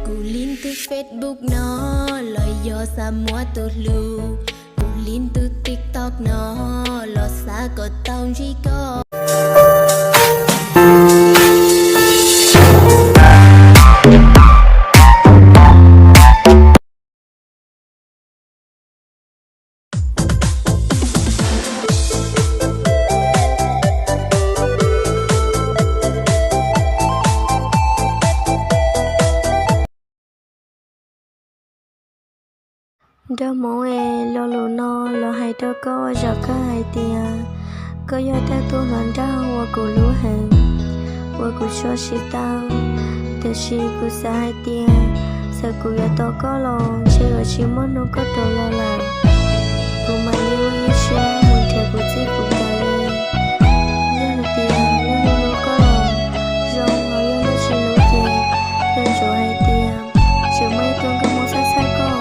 Cú liên từ Facebook nó lời do xa mua tôi lưu. Cú liên từ TikTok nó lo xa có tao chỉ có. Đó mỗi lo lù no lo hay đó có giờ có hai tiền có do ta tu hoàn ra qua cụ lúa hàng qua cụ cho xí tao từ xí cụ xa hai tiền sợ cụ giờ to có lo chỉ ở chỉ muốn nó có đồ lo làm cụ mà yêu như xe mình theo cụ chỉ cụ tay giờ là tiền lo lù có lo rong họ yêu nó chỉ lúa tiền lên chỗ hai tiền chiều mấy tuần có một sai sai con.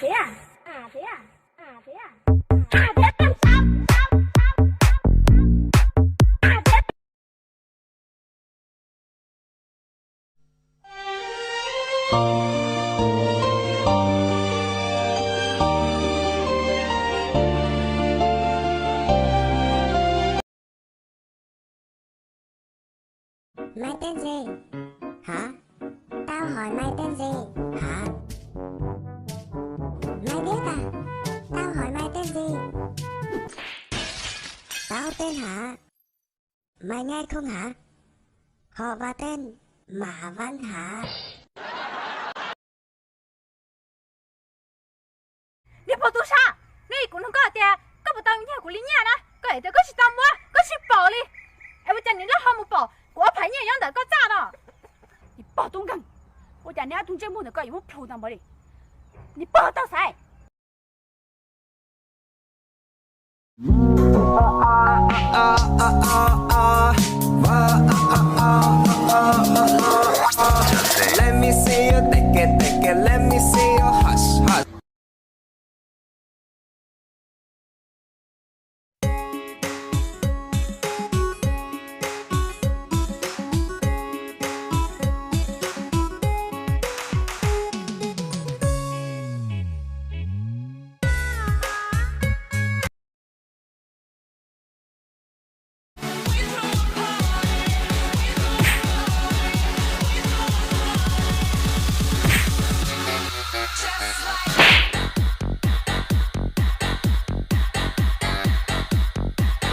Thế à? Thế à? Thế à? Thế làm sao? Mày tên gì? Hả? Tao hỏi mày tên gì? Hả? Mày biết à? Tao hỏi mày tên gì? Tao tên Hạ. Mày nghe không hả? Họ và tên Mã Văn Hạ. Đi bỏ tu sa. Này cũng không có tiền, có một tao như của lính nhà đó. Có thể có ship tao mua, có ship bỏ đi. Em bây giờ你让我bỏ, của phải nhà yang có炸的。你bỏ东港，我讲你要东这木的个有没漂当不哩？你bỏ到谁？ Let me see you take it, let me see you hush, hush.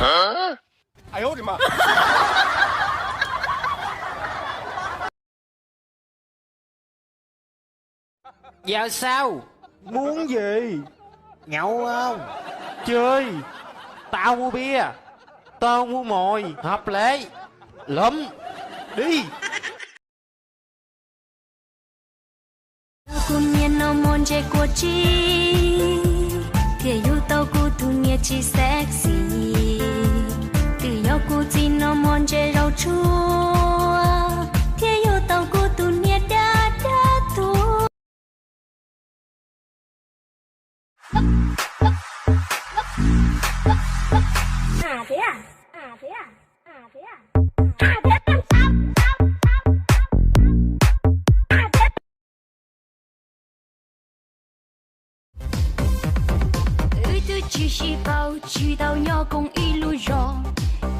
Hả? 哎呦我的妈Giờ sao? Muốn gì? Nhậu không? Chơi. Tao mua bia, tao mua mồi, hợp lệ lụm đi. Cùng nhiên nó môn chơi của chi kia yêu tao cu thu nia chi sexy từ yêu cu chi nó môn chơi rau chua kia yêu tao cu thu nia đã thu. Thế à? Thế à? Thế à? Thế làm sao? Tôi chỉ biết bao chỉ đạo nhau cùng ý lưu rõ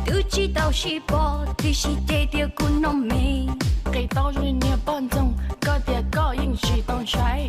tôi chỉ đạo chỉ bỏ thì chỉ để điều của nó mê给到日年半钟，个点个应是当衰。